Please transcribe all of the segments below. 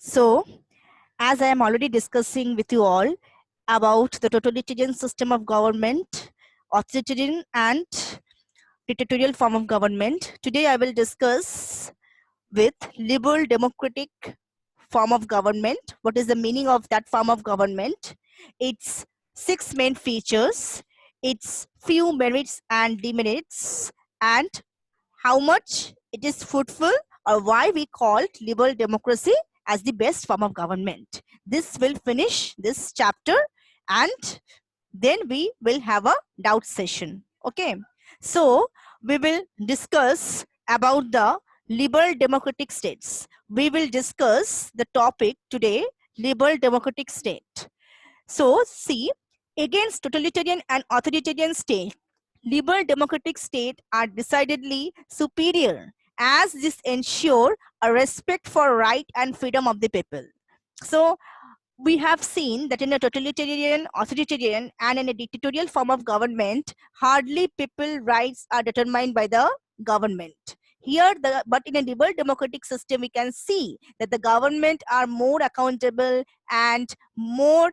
So, as I am already discussing with you all about the totalitarian system of government, authoritarian and dictatorial form of government, today I will discuss with liberal democratic form of government. What is the meaning of that form of government? Its six main features, its few merits and demerits, and how much it is fruitful, or why we call liberal democracy as the best form of government. This will finish this chapter, and then we will have a doubt session. Okay, so we will discuss about the liberal democratic states. We will discuss the topic today, liberal democratic state. So see, against totalitarian and authoritarian state, liberal democratic state are decidedly superior, as this ensure a respect for right and freedom of the people. So we have seen that in a totalitarian, authoritarian, and in a dictatorial form of government, hardly people rights are determined by the government. Here, but in a liberal democratic system, we can see that the government are more accountable and more,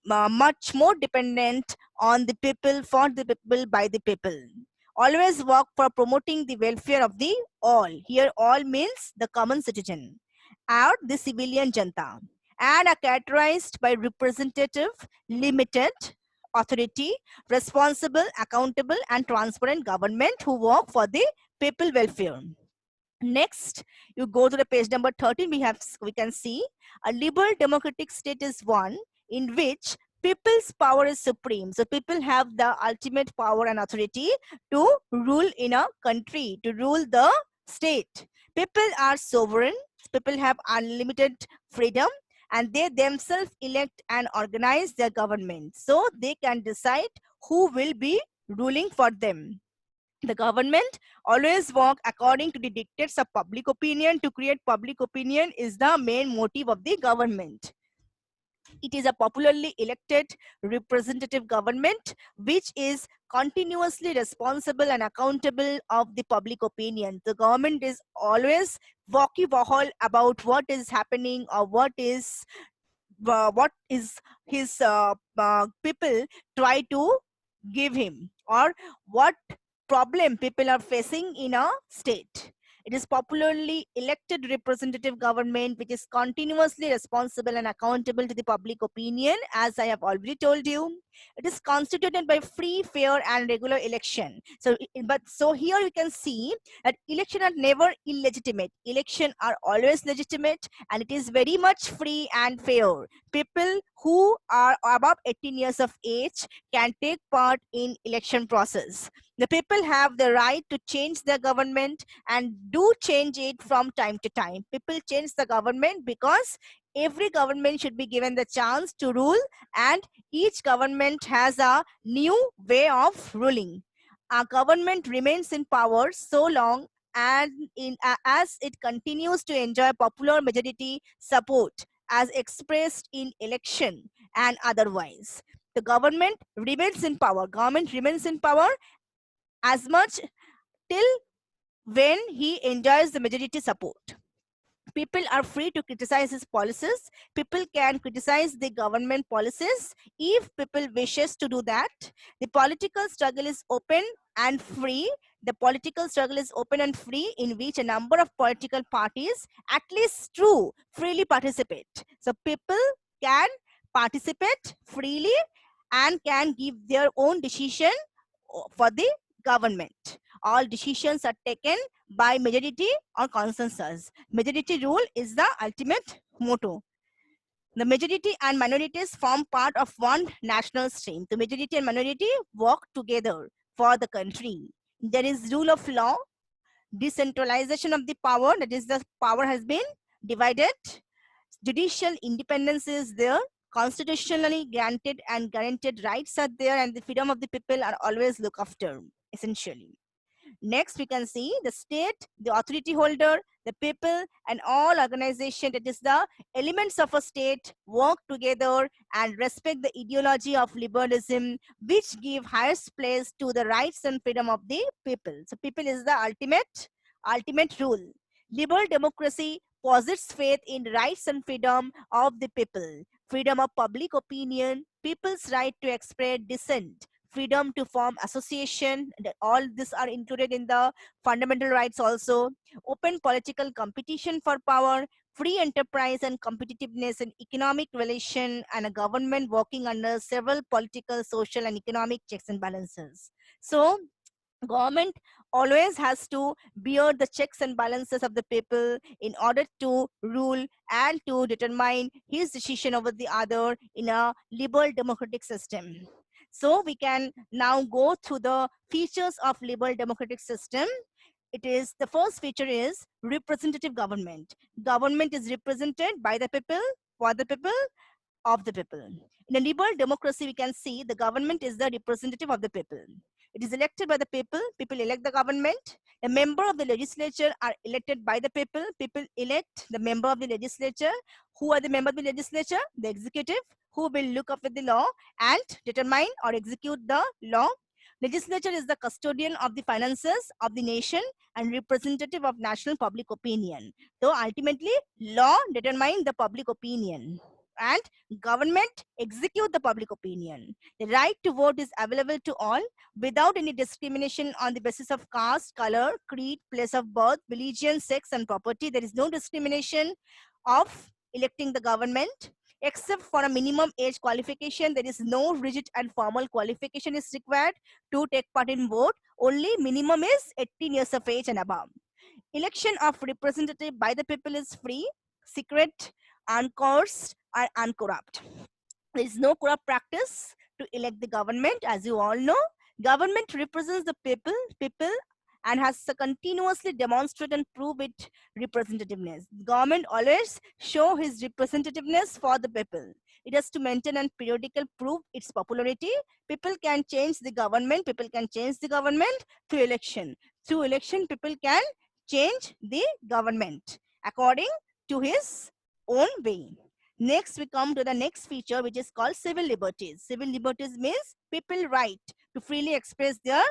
much more dependent on the people, for the people, by the people. Always work for promoting the welfare of the all. Here, all means the common citizen, or the civilian janta, and are characterized by representative, limited authority, responsible, accountable, and transparent government who work for the people welfare. Next, you go to the page number 13. We can see a liberal democratic state is one in which people's power is supreme. So people have the ultimate power and authority to rule in a country, to rule the state. People are sovereign. People have unlimited freedom, and they themselves elect and organize their government. So they can decide who will be ruling for them. The government always work according to the dictates of public opinion. To create public opinion is the main motive of the government. It is a popularly elected representative government which is continuously responsible and accountable of the public opinion. The government is always vocal about what is happening, or what is his people try to give him, or what problem people are facing in a state. It is popularly elected representative government which is continuously responsible and accountable to the public opinion, as I have already told you. It is constituted by free, fair, and regular election. So here you can see that election are never illegitimate. Election are always legitimate, and it is very much free and fair. People who are above 18 years of age can take part in election process. The people have the right to change their government, and do change it from time to time. People change the government because every government should be given the chance to rule, and each government has a new way of ruling. Our government remains in power so long and as it continues to enjoy popular majority support, as expressed in election and otherwise. The government remains in power. Government remains in power as much till when he enjoys the majority support. People are free to criticize his policies. People can criticize the government policies if people wishes to do that. The political struggle is open and free. The political struggle is open and free, in which a number of political parties, at least two, freely participate. So people can participate freely and can give their own decision for the government. All decisions are taken by majority or consensus. Majority rule is the ultimate motto. The majority and minorities form part of one national stream. The majority and minority work together for the country. There is rule of law, decentralization of the power, that is, the power has been divided. Judicial independence is there. Constitutionally granted and guaranteed rights are there, and the freedom of the people are always looked after, essentially. Next, we can see the state, the authority holder, the people, and all organization, that is the elements of a state, work together and respect the ideology of liberalism, which give highest place to the rights and freedom of the people. So people is the ultimate rule. Liberal democracy posits faith in rights and freedom of the people, freedom of public opinion, people's right to express dissent, freedom to form association. All these are included in the fundamental rights also. Open political competition for power, free enterprise and competitiveness in economic relation, and a government working under several political, social, and economic checks and balances. So government always has to bear the checks and balances of the people in order to rule and to determine his decision over the other in a liberal democratic system. So we can now go through the features of liberal democratic system. It is, the first feature is representative government. Government is represented by the people, for the people, of the people. In a liberal democracy, we can see the government is the representative of the people. It is elected by the people. People elect the government. A member of the legislature are elected by the people. People elect the member of the legislature. Who are the member of the legislature? The executive, who will look after the law and determine or execute the law. Legislature is the custodian of the finances of the nation and representative of national public opinion. So ultimately, law determine the public opinion and government execute the public opinion. The right to vote is available to all without any discrimination on the basis of caste, color, creed, place of birth, religion, sex, and property. There is no discrimination of electing the government. Except for a minimum age qualification, there is no rigid and formal qualification is required to take part in vote. Only minimum is 18 years of age and above. Election of representative by the people is free, secret, uncoerced, and uncorrupt. There is no corrupt practice to elect the government. As you all know, government represents the people and has to continuously demonstrate and prove its representativeness. Government always show his representativeness for the people. It has to maintain and periodically prove its popularity. People can change the government. People can change the government through election. Through election, people can change the government according to his own way. Next, we come to the next feature, which is called civil liberties. Civil liberties means people right to freely express their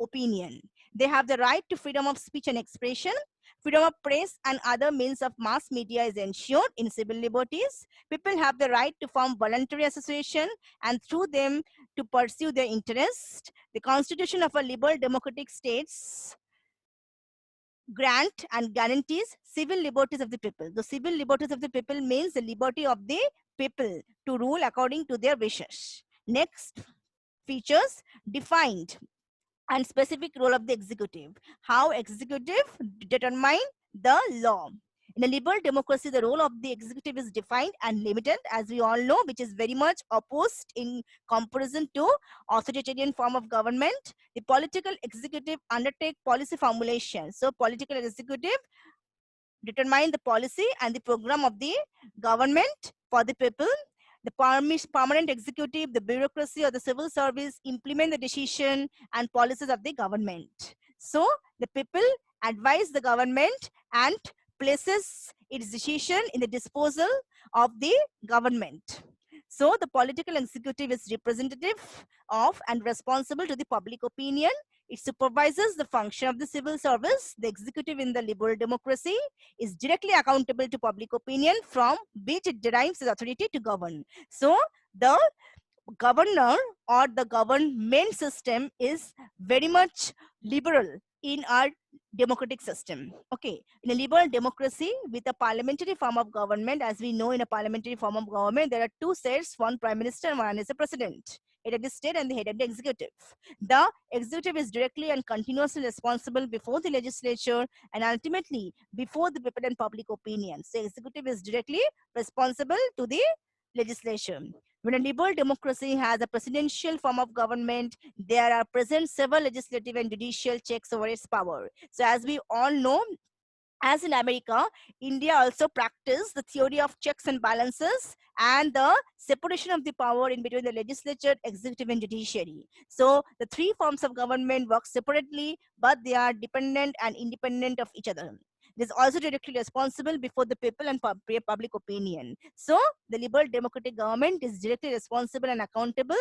opinion. They have the right to freedom of speech and expression. Freedom of press and other means of mass media is ensured in civil liberties. People have the right to form voluntary association and through them to pursue their interest. The constitution of a liberal democratic states grant and guarantees civil liberties of the people. The civil liberties of the people means the liberty of the people to rule according to their wishes. Next features, defined and specific role of the executive. How executive determine the law. In a liberal democracy, the role of the executive is defined and limited, as we all know, which is very much opposed in comparison to authoritarian form of government. The political executive undertake policy formulation. So political executive determine the policy and the program of the government for the people. The permanent executive, the bureaucracy or the civil service implement the decision and policies of the government. So the people advise the government and places its decision in the disposal of the government. So the political executive is representative of and responsible to the public opinion. It supervises the function of the civil service. The executive in the liberal democracy is directly accountable to public opinion from which it derives its authority to govern. So the governor or the government system is very much liberal in our democratic system. Okay, in a liberal democracy with a parliamentary form of government, as we know, in a parliamentary form of government, there are two sets, one prime minister and one is a president, head of the state and the head of the executive. The executive is directly and continuously responsible before the legislature and ultimately before the people and public opinion. So executive is directly responsible to the legislature. When a liberal democracy has a presidential form of government, there are present several legislative and judicial checks over its power. So as we all know, as in America, India also practiced the theory of checks and balances and the separation of the power in between the legislature, executive, and judiciary. So the three forms of government work separately, but they are dependent and independent of each other. It is also directly responsible before the people and public opinion. So the liberal democratic government is directly responsible and accountable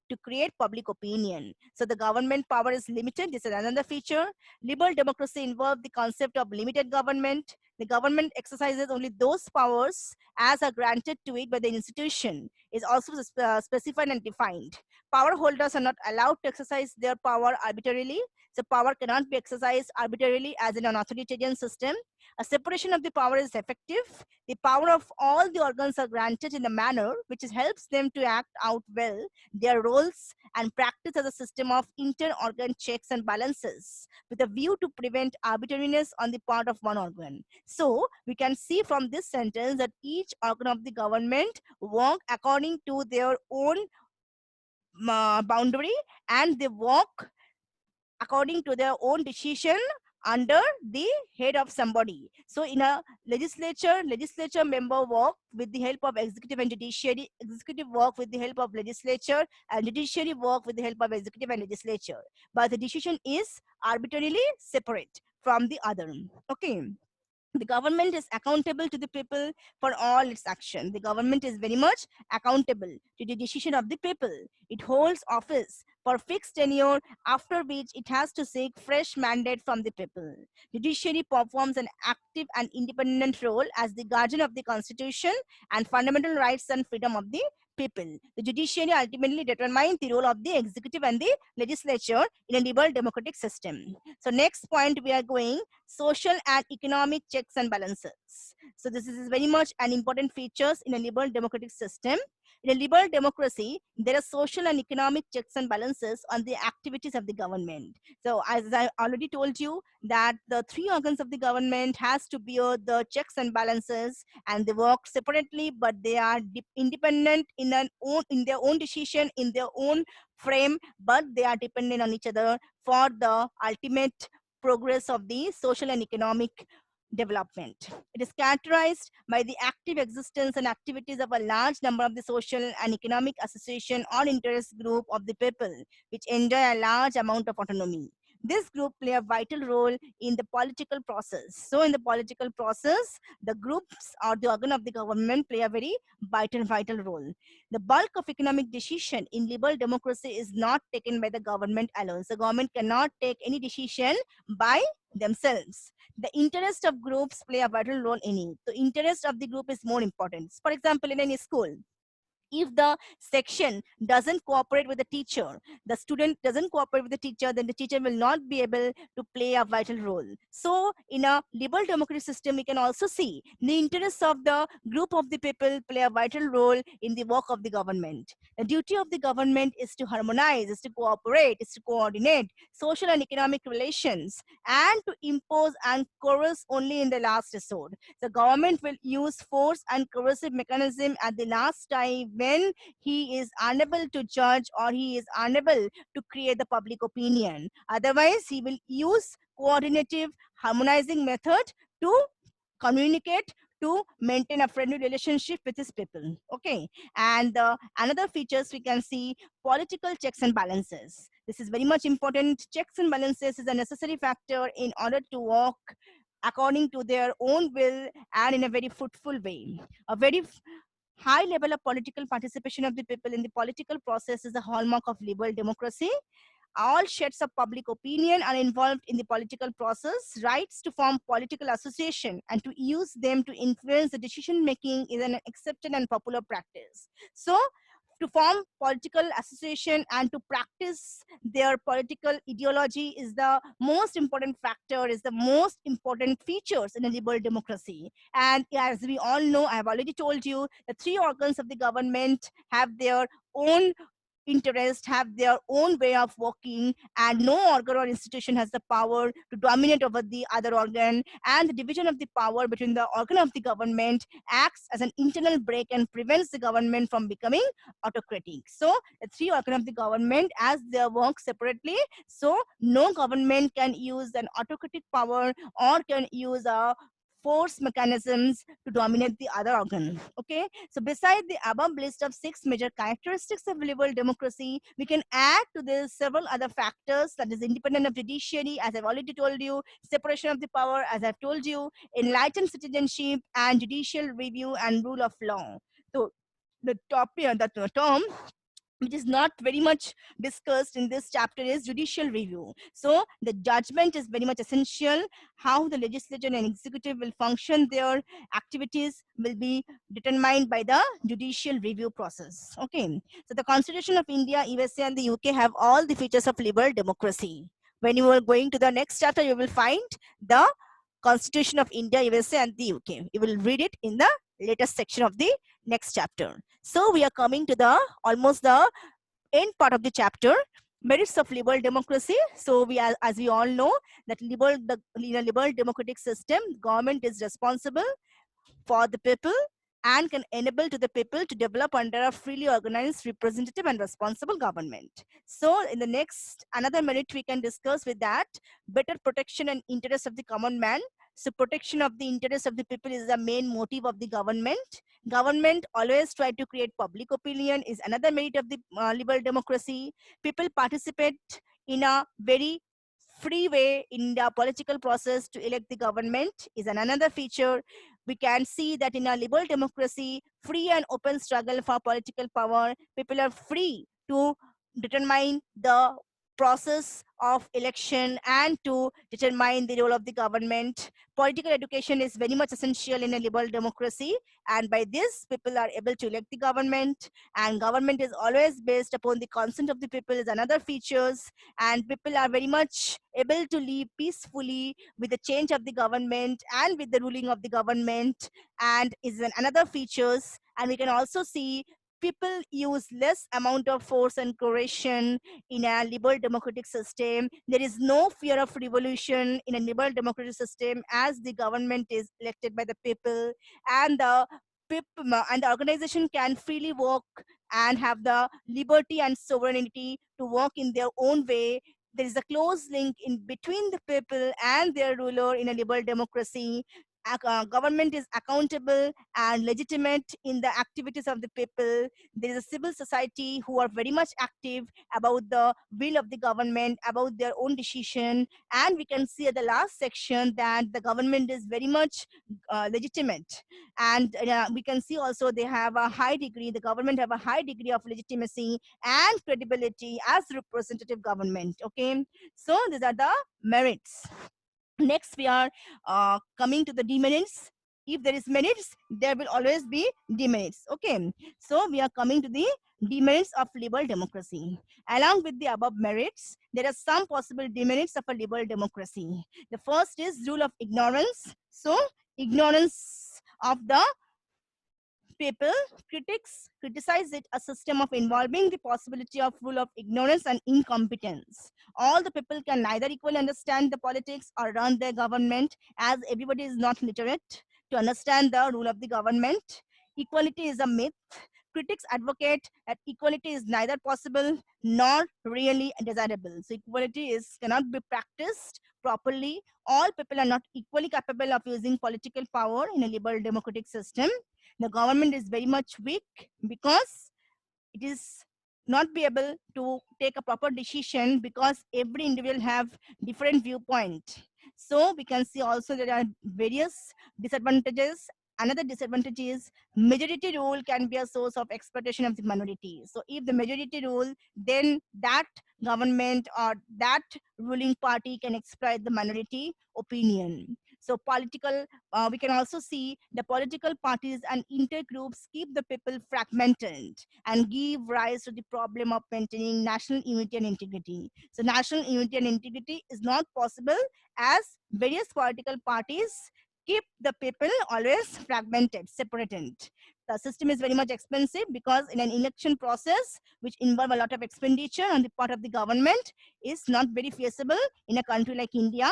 to create public opinion. So the government power is limited. This is another feature. Liberal democracy involves the concept of limited government. The government exercises only those powers as are granted to it by the institution, is also specified and defined. Power holders are not allowed to exercise their power arbitrarily. So power cannot be exercised arbitrarily as in an authoritarian system. A separation of the power is effective. The power of all the organs are granted in a manner which helps them to act out well their roles and practice as a system of inter-organ checks and balances with a view to prevent arbitrariness on the part of one organ. So we can see from this sentence that each organ of the government work according to their own boundary, and they work according to their own decision under the head of somebody. So in a legislature member work with the help of executive and judiciary, executive work with the help of legislature, and judiciary work with the help of executive and legislature. But the decision is arbitrarily separate from the other. Okay. The government is accountable to the people for all its action. The government is very much accountable to the decision of the people. It holds office for fixed tenure, after which it has to seek fresh mandate from the people. Judiciary performs an active and independent role as the guardian of the constitution and fundamental rights and freedom of the people. The judiciary ultimately determines the role of the executive and the legislature in a liberal democratic system. So next point we are going, social and economic checks and balances. So this is very much an important features in a liberal democratic system. In a liberal democracy, there are social and economic checks and balances on the activities of the government. So as I already told you that the three organs of the government has to bear the checks and balances, and they work separately, but they are independent in their own decision, in their own frame, but they are dependent on each other for the ultimate progress of the social and economic development. It is characterized by the active existence and activities of a large number of the social and economic association or interest group of the people, which enjoy a large amount of autonomy. This group play a vital role in the political process. So in the political process, the groups or the organ of the government play a very vital role. The bulk of economic decision in liberal democracy is not taken by the government alone. The government cannot take any decision by themselves. The interest of groups play a vital role in it. The interest of the group is more important. For example, in any school, if the section doesn't cooperate with the teacher, the student doesn't cooperate with the teacher, then the teacher will not be able to play a vital role. So in a liberal democratic system, we can also see the interests of the group of the people play a vital role in the work of the government. The duty of the government is to harmonize, is to cooperate, is to coordinate social and economic relations, and to impose and coerce only in the last resort. The government will use force and coercive mechanism at the last time when he is unable to judge or he is unable to create the public opinion. Otherwise, he will use coordinative harmonizing method to communicate, to maintain a friendly relationship with his people. Okay. And another features we can see, political checks and balances. This is very much important. Checks and balances is a necessary factor in order to work according to their own will and in a very fruitful way. A very high level of political participation of the people in the political process is the hallmark of liberal democracy. All shades of public opinion are involved in the political process. Rights to form political association and to use them to influence the decision making is an accepted and popular practice. So to form political association and to practice their political ideology is the most important factor, is the most important features in a liberal democracy. And as we all know, I have already told you, the three organs of the government have their own interest, have their own way of working, and no organ or institution has the power to dominate over the other organ, and the division of the power between the organ of the government acts as an internal brake and prevents the government from becoming autocratic. So the three organs of the government as they work separately, so no government can use an autocratic power or can use a force mechanisms to dominate the other organ. Okay, so beside the above list of 6 major characteristics of liberal democracy, we can add to this several other factors, that is independence of judiciary, as I've already told you, separation of the power, as I've told you, enlightened citizenship, and judicial review and rule of law. So the term which is not very much discussed in this chapter, is judicial review. So the judgment is very much essential. How the legislature and executive will function, their activities will be determined by the judicial review process. Okay, so the Constitution of India, USA and the UK have all the features of liberal democracy. When you are going to the next chapter, you will find the Constitution of India, USA and the UK. You will read it in the latest section of the next chapter. So we are coming to the almost the end part of the chapter, merits of liberal democracy. So we are, as we all know, that in a liberal democratic system, government is responsible for the people and can enable to the people to develop under a freely organized, representative and responsible government. So in the next, another merit we can discuss with that, better protection and interest of the common man. So protection of the interest of the people is the main motive of the government. Government always try to create public opinion is another merit of the liberal democracy. People participate in a very free way in the political process to elect the government is another feature. We can see that in a liberal democracy, free and open struggle for political power, people are free to determine the process of election and to determine the role of the government. Political education is very much essential in a liberal democracy, and by this people are able to elect the government, and government is always based upon the consent of the people is another features, and people are very much able to live peacefully with the change of the government and with the ruling of the government, and is another features. And we can also see people use less amount of force and coercion in a liberal democratic system. There is no fear of revolution in a liberal democratic system as the government is elected by the people, and the and the organization can freely work and have the liberty and sovereignty to work in their own way. There is a close link in between the people and their ruler in a liberal democracy. Government is accountable and legitimate in the activities of the people. There is a civil society who are very much active about the will of the government, about their own decision. And we can see at the last section that the government is very much legitimate. And we can see also they have a high degree, the government have a high degree of legitimacy and credibility as representative government. Okay, so these are the merits. Next, we are coming to the demerits. If there is merits, there will always be demerits. Okay, so we are coming to the demerits of liberal democracy. Along with the above merits, there are some possible demerits of a liberal democracy. The first is rule of ignorance. So ignorance of the people, critics criticize it a system of involving the possibility of rule of ignorance and incompetence. All the people can neither equally understand the politics or run their government, as everybody is not literate to understand the rule of the government. Equality is a myth. Critics advocate that equality is neither possible nor really desirable. So equality is cannot be practiced properly. All people are not equally capable of using political power in a liberal democratic system. The government is very much weak because it is not be able to take a proper decision because every individual have different viewpoint. So we can see also there are various disadvantages. Another disadvantage is majority rule can be a source of exploitation of the minority. So if the majority rule, then that government or that ruling party can exploit the minority opinion. So political, we can also see the political parties and intergroups keep the people fragmented and give rise to the problem of maintaining national unity and integrity. So national unity and integrity is not possible as various political parties keep the people always fragmented, separated. The system is very much expensive because in an election process, which involve a lot of expenditure on the part of the government, is not very feasible in a country like India.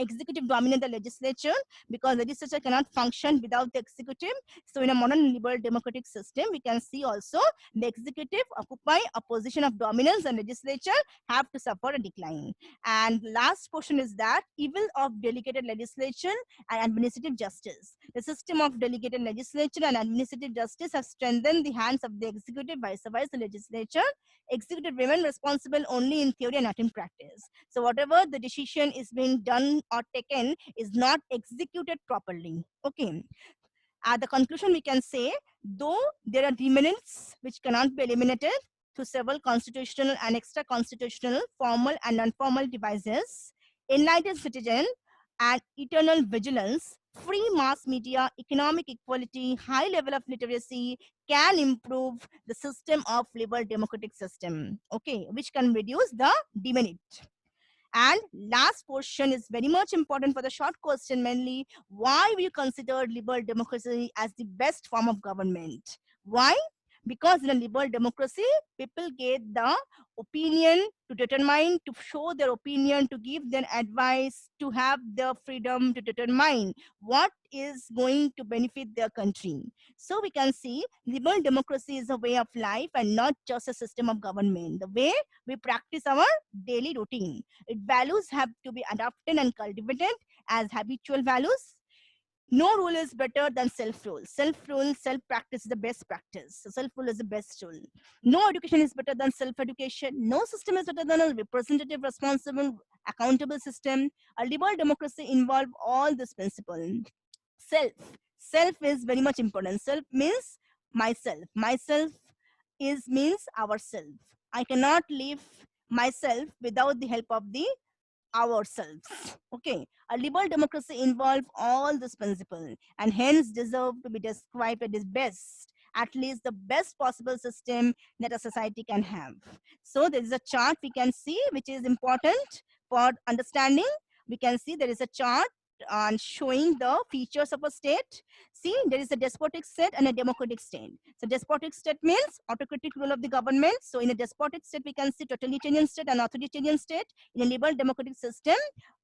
Executive dominate the legislature because legislature cannot function without the executive. So in a modern liberal democratic system, we can see also the executive occupy a position of dominance and legislature have to suffer a decline. And last portion is that evil of delegated legislation and administrative justice. The system of delegated legislature and administrative justice have strengthened the hands of the executive vice versa the legislature. Executive remain responsible only in theory and not in practice. So whatever the decision is being done or taken is not executed properly. Okay. At the conclusion, we can say, though there are demerits which cannot be eliminated, through several constitutional and extra-constitutional, formal and non-formal devices, enlightened citizen, and eternal vigilance, free mass media, economic equality, high level of literacy can improve the system of liberal democratic system, okay, which can reduce the demerit. And last portion is very much important for the short question mainly. Why we consider liberal democracy as the best form of government? Why? Because in a liberal democracy, people get the opinion to determine, to show their opinion, to give their advice, to have the freedom to determine what is going to benefit their country. So we can see liberal democracy is a way of life and not just a system of government. The way we practice our daily routine. Its values have to be adopted and cultivated as habitual values. No rule is better than self-rule. Self-rule, self-practice is the best practice. So self-rule is the best rule. No education is better than self-education. No system is better than a representative, responsible, accountable system. A liberal democracy involves all this principle. Self. Self is very much important. Self means myself. Myself is means ourself. I cannot live myself without the help of the ourselves. Okay, a liberal democracy involves all this principle and hence deserve to be described as best, at least the best possible system that a society can have. So there is a chart we can see which is important for understanding. We can see there is a chart on showing the features of a state. See, there is a despotic state and a democratic state. So despotic state means autocratic rule of the government. So in a despotic state, we can see totalitarian state and authoritarian state. In a liberal democratic system,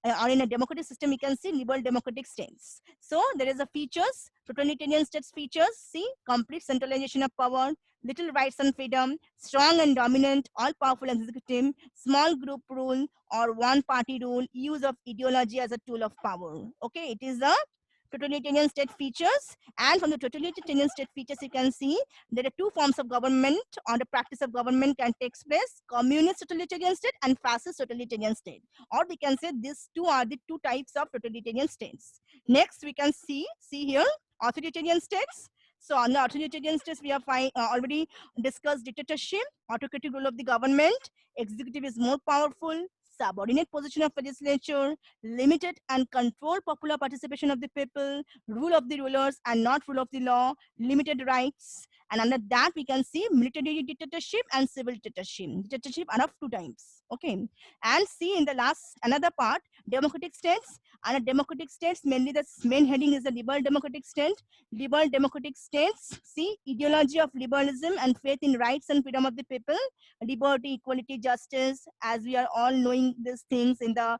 or in a democratic system, we can see liberal democratic states. So there is a features, totalitarian states features, see, complete centralization of power, little rights and freedom, strong and dominant, all-powerful executive, small group rule or one-party rule, use of ideology as a tool of power. Okay, it is a totalitarian state features, and from the totalitarian state features you can see there are two forms of government or the practice of government can take place: communist totalitarian state and fascist totalitarian state, or we can say these two are the two types of totalitarian states. Next we can see here authoritarian states. So on the authoritarian states we have already discussed dictatorship, autocratic rule of the government, executive is more powerful, subordinate position of legislature, limited and controlled popular participation of the people, rule of the rulers and not rule of the law, limited rights. And under that we can see military dictatorship and civil dictatorship. Dictatorship are of two types. Okay. And see in the last another part, democratic states. And democratic states, mainly the main heading is the liberal democratic state. Liberal democratic states, see, ideology of liberalism and faith in rights and freedom of the people, liberty, equality, justice, as we are all knowing these things in the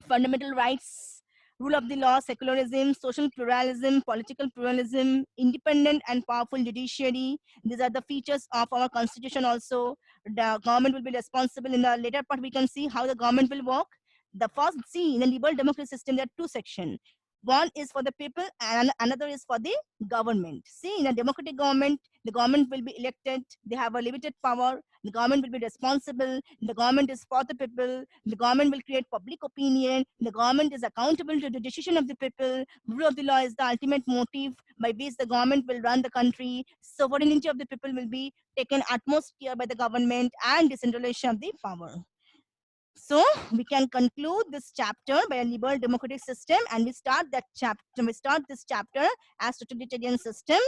fundamental rights, rule of the law, secularism, social pluralism, political pluralism, independent and powerful judiciary. These are the features of our constitution also. The government will be responsible. In the later part, we can see how the government will work. The first, see, in the liberal democracy system, there are two sections. One is for the people and another is for the government. See, in a democratic government, the government will be elected. They have a limited power. The government will be responsible. The government is for the people. The government will create public opinion. The government is accountable to the decision of the people. Rule of the law is the ultimate motive by which the government will run the country. Sovereignty of the people will be taken utmost care by the government, and decentralization of the power. So we can conclude this chapter by a liberal democratic system, and we start that chapter. We start this chapter as totalitarian system,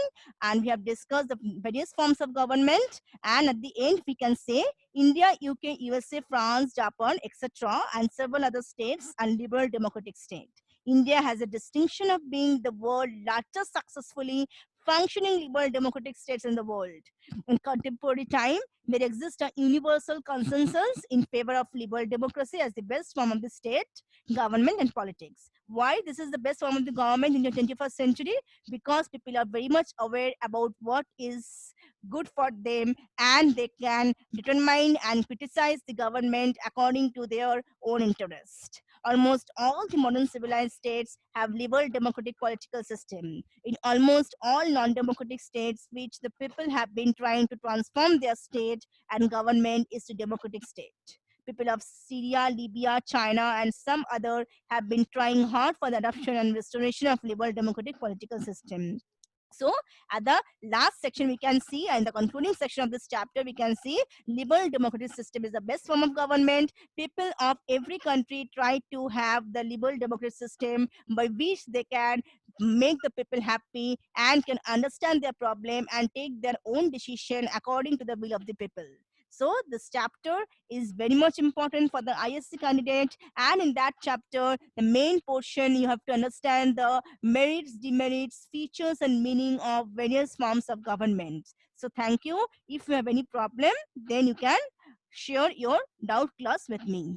and we have discussed the various forms of government. And at the end, we can say India, UK, USA, France, Japan, etc., and several other states are liberal democratic state. India has a distinction of being the world's largest successfully functioning liberal democratic states in the world. In contemporary time, there exists a universal consensus in favor of liberal democracy as the best form of the state, government and politics. Why this is the best form of the government in the 21st century? Because people are very much aware about what is good for them, and they can determine and criticize the government according to their own interest. Almost all the modern civilized states have liberal democratic political system. In almost all non-democratic states which the people have been trying to transform their state and government is to democratic state. People of Syria, Libya, China, and some other have been trying hard for the adoption and restoration of liberal democratic political system. So at the last section, we can see, and the concluding section of this chapter, we can see liberal democratic system is the best form of government. People of every country try to have the liberal democratic system by which they can make the people happy and can understand their problem and take their own decision according to the will of the people. So this chapter is very much important for the ISC candidate, and in that chapter, the main portion, you have to understand the merits, demerits, features, and meaning of various forms of government. So thank you. If you have any problem, then you can share your doubt class with me.